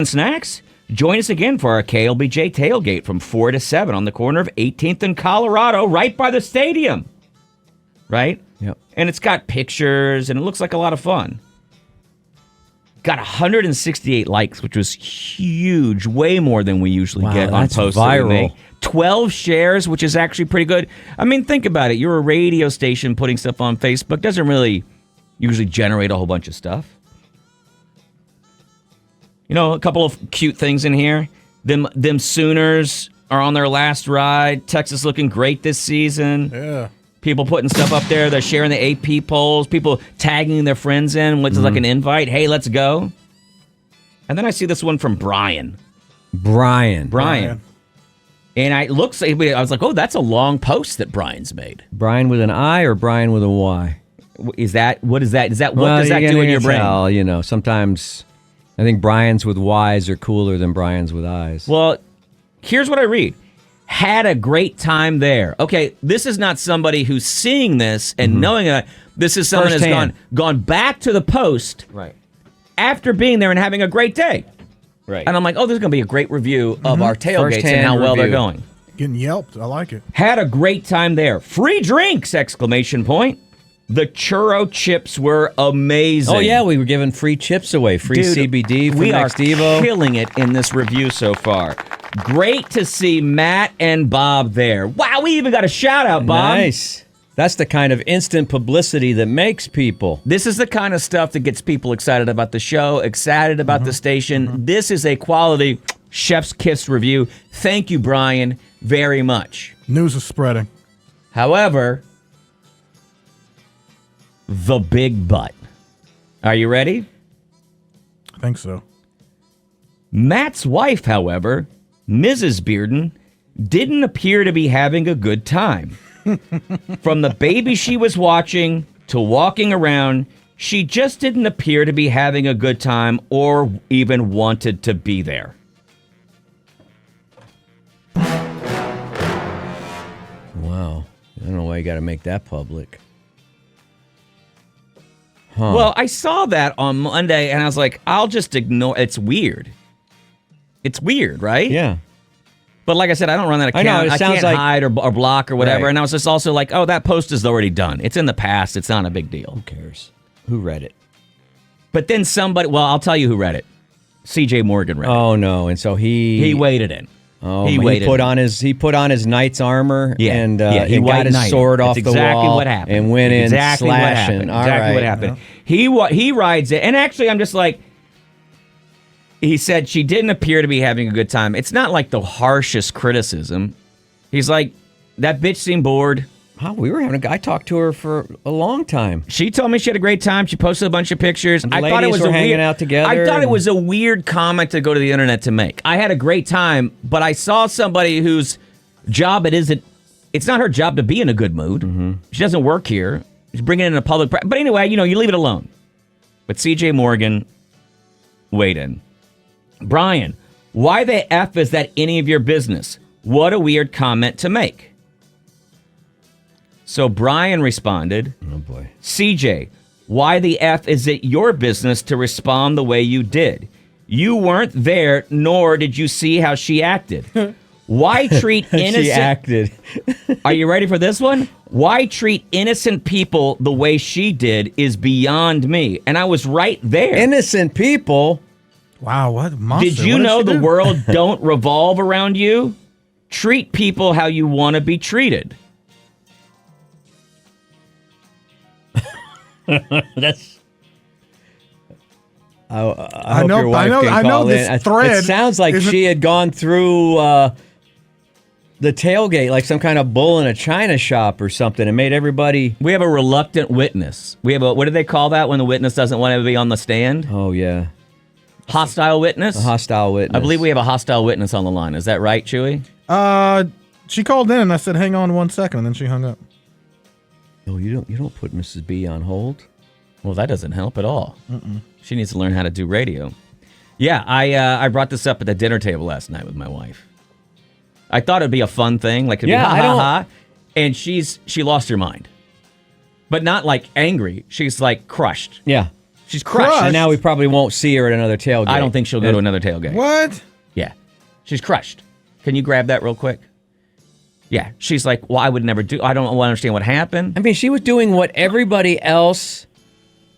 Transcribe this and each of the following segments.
Snacks? Join us again for our KLBJ tailgate from 4 to 7 on the corner of 18th and Colorado, right by the stadium. Right? Yep. And it's got pictures, and it looks like a lot of fun. Got 168 likes, which was huge, way more than we usually get on posts. Viral. 12 shares, which is actually pretty good. I mean, think about it. You're a radio station putting stuff on Facebook. Doesn't really usually generate a whole bunch of stuff. You know, a couple of cute things in here. Them Sooners are on their last ride. Texas looking great this season. Yeah. People putting stuff up there. They're sharing the AP polls. People tagging their friends in, which is like an invite. Hey, let's go. And then I see this one from Brian. Brian. And I was like, oh, that's a long post that Brian's made. Brian with an I or Brian with a Y? What does that do in your brain? Tell, you know, sometimes I think Brian's with Y's are cooler than Brian's with I's. Well, here's what I read. Had a great time there. Okay, this is not somebody who's seeing this and knowing it. This is someone who's gone back to the post after being there and having a great day. Right. And I'm like, oh, this is going to be a great review of our tailgates and how well they're going. Getting yelped. I like it. Had a great time there. Free drinks! ! The churro chips were amazing. Oh, yeah, we were giving free chips away. Free CBD from Next Evo. We are killing it in this review so far. Great to see Matt and Bob there. Wow, we even got a shout out, Bob. Nice. That's the kind of instant publicity that makes people. This is the kind of stuff that gets people excited about the show, excited about the station. This is a quality Chef's Kiss review. Thank you, Brian, very much. News is spreading. However, the big but. Are you ready? I think so. Matt's wife, however, Mrs. Bearden, didn't appear to be having a good time. From the baby she was watching to walking around, she just didn't appear to be having a good time or even wanted to be there. Wow. I don't know why you got to make that public. Huh. Well, I saw that on Monday, and I was like, I'll just ignore. It's weird. It's weird, right? Yeah. But like I said, I don't run that account. I know, it sounds can't like hide or block or whatever. Right. And I was just also like, oh, that post is already done. It's in the past. It's not a big deal. Who cares? Who read it? But then I'll tell you who read it. CJ Morgan read it. Oh, no. And so he waded in. Oh, he put on his knight's armor and he got his sword off the wall what happened. And went in exactly slashing. What happened. He rides it. And actually, I'm just like, he said she didn't appear to be having a good time. It's not like the harshest criticism. He's like, that bitch seemed bored. Oh, I talked to her for a long time. She told me she had a great time. She posted a bunch of pictures. I thought it was hanging out together. I thought it was a weird comment to go to the internet to make. I had a great time, but I saw somebody whose job it's not her job to be in a good mood. Mm-hmm. She doesn't work here. She's bringing it in a public. But anyway, you leave it alone. But CJ Morgan weighed in. Brian, why the F is that any of your business? What a weird comment to make. So Brian responded, oh boy, CJ, why the F is it your business to respond the way you did? You weren't there, nor did you see how she acted. Why treat innocent... She acted. Are you ready for this one? Why treat innocent people the way she did is beyond me. And I was right there. Innocent people? Wow, what monster? Did you know the world don't revolve around you? Treat people how you want to be treated. That's. I hope your wife can call this thread. It sounds like she had gone through the tailgate like some kind of bull in a china shop or something and made everybody. We have a reluctant witness. We have what do they call that when the witness doesn't want to be on the stand? Oh yeah. Hostile witness? A hostile witness. I believe we have a hostile witness on the line. Is that right, Chewy? She called in and I said, hang on 1 second, and then she hung up. Oh, you don't put Mrs. B on hold? Well, that doesn't help at all. She needs to learn how to do radio. Yeah, I brought this up at the dinner table last night with my wife. I thought it'd be a fun thing, like it'd be ha. And she lost her mind. But not like angry. She's like crushed. Yeah. She's crushed. And now we probably won't see her at another tailgate. I don't think she'll go to another tailgate. What? Yeah. She's crushed. Can you grab that real quick? Yeah. She's like, well, I would never do. I don't understand what happened. I mean, she was doing what everybody else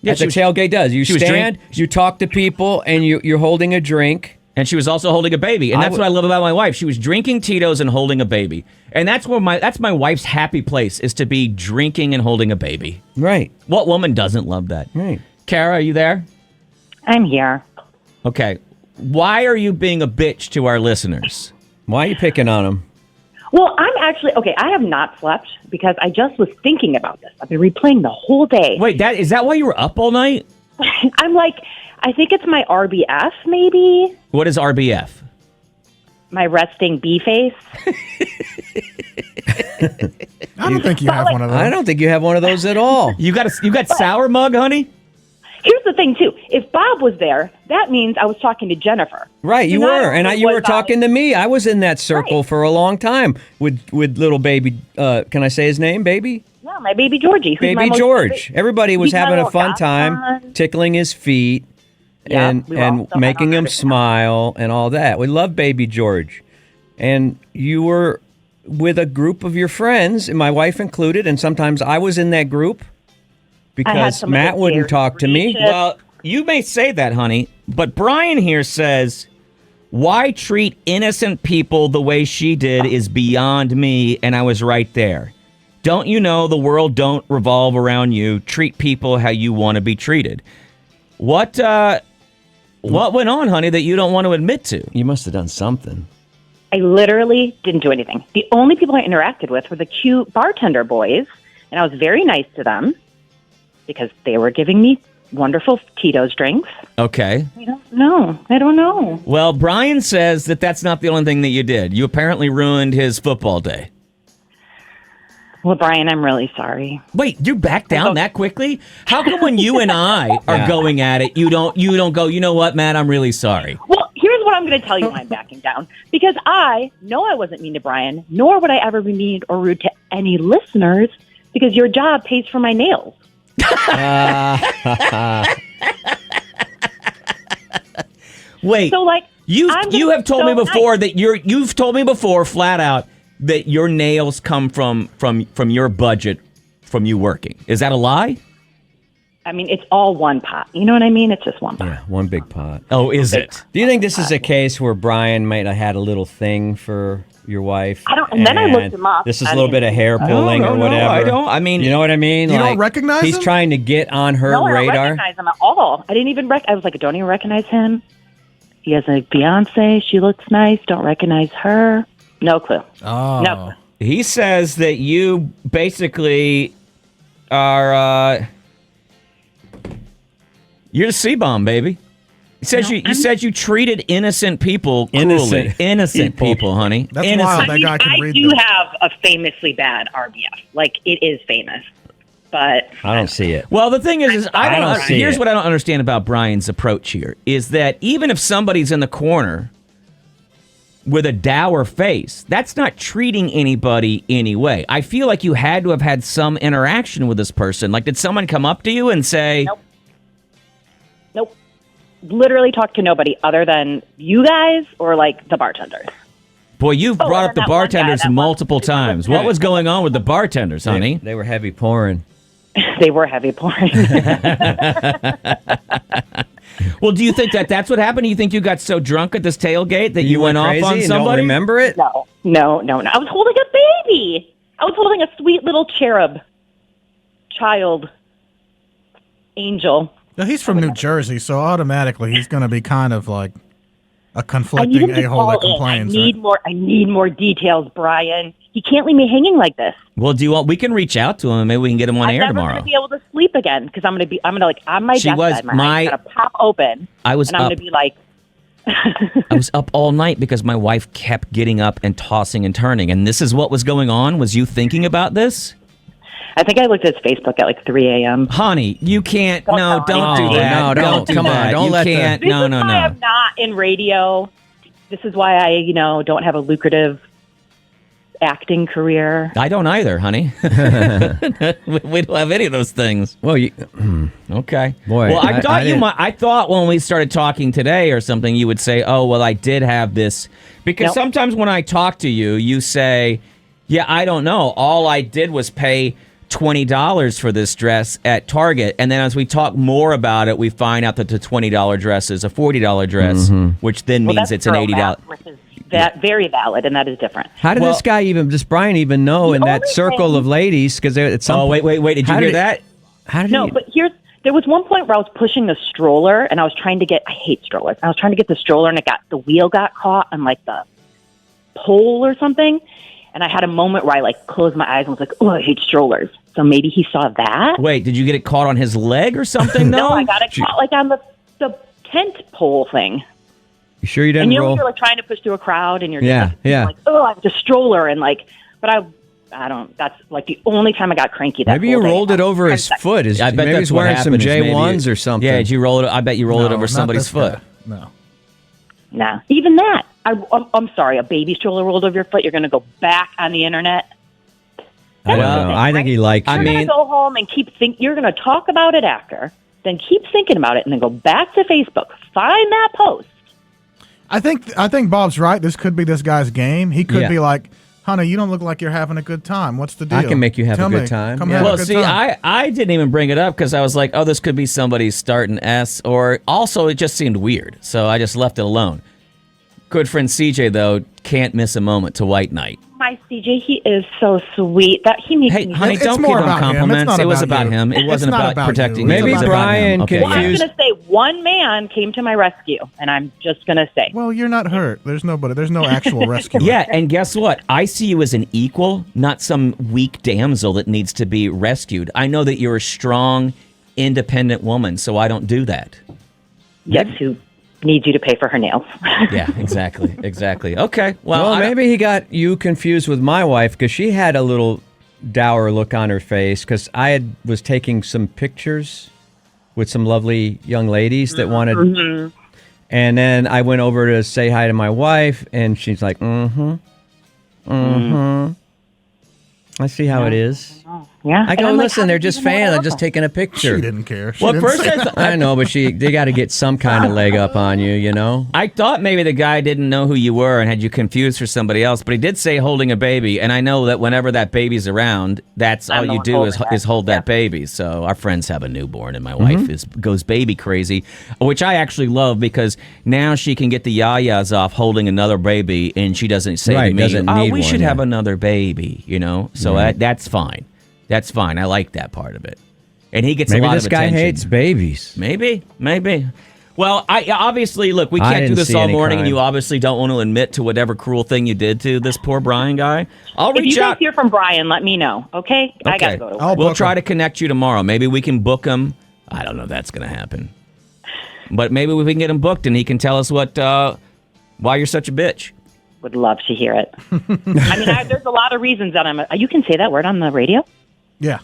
at the tailgate does. You stand, you talk to people, and you're holding a drink. And she was also holding a baby. And that's what I love about my wife. She was drinking Tito's and holding a baby. And that's my wife's happy place, is to be drinking and holding a baby. Right. What woman doesn't love that? Right. Kara, are you there? I'm here. Okay. Why are you being a bitch to our listeners? Why are you picking on them? Well, I'm actually, okay, I have not slept because I just was thinking about this. I've been replaying the whole day. Wait, is that why you were up all night? I'm like, I think it's my RBF, maybe. What is RBF? My resting bee face. I don't think you have one of those. I don't think you have one of those at all. You got sour mug, honey? Here's the thing, too. If Bob was there, that means I was talking to Jennifer. Right, you were. And you were talking to me. I was in that circle for a long time with little baby. Can I say his name, baby? Yeah, my baby Georgie. Baby George. Everybody was having a fun time, tickling his feet and making him smile and all that. We love baby George. And you were with a group of your friends, and my wife included, and sometimes I was in that group because Matt wouldn't talk to me. Well, you may say that, honey, but Brian here says, why treat innocent people the way she did is beyond me, and I was right there. Don't you know the world don't revolve around you? Treat people how you want to be treated. What went on, honey, that you don't want to admit to? You must have done something. I literally didn't do anything. The only people I interacted with were the cute bartender boys, and I was very nice to them because they were giving me wonderful Tito's drinks. Okay. I don't know. Well, Brian says that that's not the only thing that you did. You apparently ruined his football day. Well, Brian, I'm really sorry. Wait, you back down that quickly? How come when you and I are going at it, you don't go, you know what, Matt, I'm really sorry? Well, here's what I'm going to tell you why I'm backing down. Because I know I wasn't mean to Brian, nor would I ever be mean or rude to any listeners, because your job pays for my nails. Wait, so like you have told me before that you've told me before flat out that your nails come from your budget from you working. Is that a lie? I mean, it's all one pot. You know what I mean? It's just one pot. Yeah, one big pot. Oh, is it? Do you think this is a case where Brian might have had a little thing for your wife? And then I looked him up. This is a little bit of hair pulling or whatever. I don't. I mean, you know what I mean? You don't recognize him? He's trying to get on her radar. radar. I don't recognize him at all. I didn't even I was like, I don't even recognize him. He has a fiance. She looks nice. Don't recognize her. No clue. Oh. No clue. He says that you basically are you're the C-bomb, baby. He says you said you treated innocent people cruelly. Innocent people, honey. That's innocent. wild. That guy can I read do that. have a famously bad RBF. Like, it is famous. But I don't see it. Well, the thing is I don't see here's it. what I don't understand about Brian's approach here is that even if somebody's in the corner with a dour face, that's not treating anybody anyway. I feel like you had to have had some interaction with this person. Like, did someone come up to you and say... Nope. Literally talked to nobody other than you guys or, like, the bartenders. Boy, you've brought up the that one guy, bartenders multiple times. What was going on with the bartenders, honey? They were heavy pouring. They were heavy pouring. Well, do you think that's what happened? Do you think you got so drunk at this tailgate that you went off crazy on and somebody? Don't remember it? No. I was holding a baby. I was holding a sweet little cherub. Child. Angel. Now, he's from New Jersey, so automatically he's going to be kind of like a I need conflicting him to a-hole that call in. complains. I need more details, Brian. He can't leave me hanging like this. Well, do you want? We can reach out to him. Maybe we can get him on air I'm never tomorrow. going to be able to sleep again because I'm gonna like on my deathbed. My eyes are gonna pop open. I was and I'm up. gonna be like. I was up all night because my wife kept getting up and tossing and turning, and this is what was going on. Was you thinking about this? I think I looked at his Facebook at like 3 a.m. Honey, you can't. Don't No, tell don't do anyone. that. No, don't. do Come on, that. don't you let the- can't. This No, is no, why no. I'm not in radio. This is why I, don't have a lucrative acting career. I don't either, honey. We don't have any of those things. Well, Okay. Boy, well, I thought didn't- I thought when we started talking today or something, you would say, "Oh, well, I did have this," because Nope. sometimes when I talk to you, you say, "Yeah, I don't know. All I did was pay $20 for this dress at Target," and then as we talk more about it, we find out that the $20 dress is a $40 dress, which then means that's it's an girl $80. math, which is very valid, and that is different. How did Well- this guy does Brian even know in that only circle thing- of ladies? Because at some Oh, wait! Did you hear that? How did No, he? but there was one point where I was pushing a stroller, and I was trying to get. I hate strollers. I was trying to get the stroller, and the wheel got caught on like the pole or something, and I had a moment where I like closed my eyes and was like, "Oh, I hate strollers." So maybe he saw that. Wait, did you get it caught on his leg or something? No, I got it caught like on the tent pole thing. You sure you And didn't you know, roll? when you're like trying to push through a crowd, and you're Yeah, just yeah. like, "Oh, I have a stroller," and like, but I don't. That's like the only time I got cranky. That Maybe you whole day. rolled it over his foot. I bet Maybe that's he's what wearing some happened, is maybe J1s or something. Yeah, did you roll it? I bet you rolled it No, over not somebody's this guy. foot. No. Nah, even that. I'm sorry. A baby stroller rolled over your foot. You're going to go back on the internet. I don't Well, know. I think he liked I you. You're mean- going to go home and you're going to talk about it after, then keep thinking about it, and then go back to Facebook, find that post. I think Bob's right. This could be this guy's game. He could Yeah. be like, "Honey, you don't look like you're having a good time. What's the deal? I can make you have Tell a good me. time." Come Yeah. have Well, a good see, time." I didn't even bring it up because I was like, oh, this could be somebody starting S, or also it just seemed weird, so I just left it alone. Good friend CJ, though, can't miss a moment to White Night. My CJ, he is so sweet. That he makes Hey, me honey, It's don't more give him about him. It's compliments. not It was about about you. him. It It's wasn't not about about protecting you. you. Maybe It was about Brian him. Okay, can Well, I'm confuse- going to say one man came to my rescue, and I'm just going to say. Well, you're not hurt. There's nobody. There's no actual rescue. Yeah, and guess what? I see you as an equal, not some weak damsel that needs to be rescued. I know that you're a strong, independent woman, so I don't do that. Yes, who needs you to pay for her nails. Yeah, exactly. Okay, well, Maybe he got you confused with my wife because she had a little dour look on her face because was taking some pictures with some lovely young ladies that wanted. And then I went over to say hi to my wife, and she's like, I see how it is. Yeah. I And go, I'm like, listen, how they're did you just even know fans. what I'm just I taking a picture. She didn't care. She well, didn't first say I I know, but they got to get some kind of leg up on you, you know? I thought maybe the guy didn't know who you were and had you confused for somebody else, but he did say holding a baby, and I know that whenever that baby's around, that's all I'm the you one do holding is that. hold that baby. So our friends have a newborn, and my wife goes baby crazy, which I actually love because now she can get the yayas off holding another baby, and she doesn't say to Right, me, doesn't "Oh, need we one, should have yeah. another baby," you know. So that's fine. That's fine. I like that part of it, and he gets Maybe a lot this of guy attention. hates babies. Maybe. Well, I obviously look. We I can't do didn't this see all any morning, and crime. you obviously don't want to admit to whatever cruel thing you did to this poor Brian guy. I'll If you reach guys out. hear from Brian, let me know, okay? I got to go to work. I'll We'll book try him. to connect you tomorrow. Maybe we can book him. I don't know if that's going to happen, but maybe we can get him booked, and he can tell us why you're such a bitch. Would love to hear it. I mean, there's a lot of reasons that you can say that word on the radio? Yeah.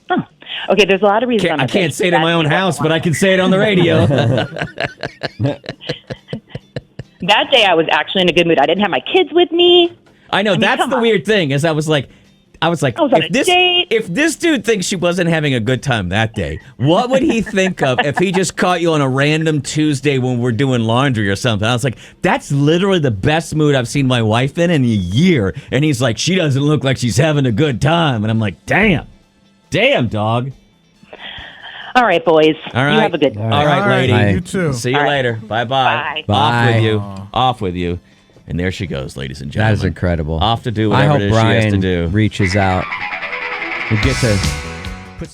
Oh. Okay, there's a lot of reasons. I can't say it in my own house, but I can say it on the radio. That day I was actually in a good mood. I didn't have my kids with me. I know, that's come the on. weird thing, is I was like, was on a date. if this dude thinks she wasn't having a good time that day, what would he think of if he just caught you on a random Tuesday when we're doing laundry or something? I was like, that's literally the best mood I've seen my wife in a year. And he's like, she doesn't look like she's having a good time. And I'm like, damn, dog. All right, boys. All right. You have a good All right, lady. Bye. You too. See you All right. later. Bye-bye. Bye. Bye. Off with you. And there she goes, ladies and That gentlemen. is incredible. Off to do I whatever hope it is she has to Brian do. reaches out. We get to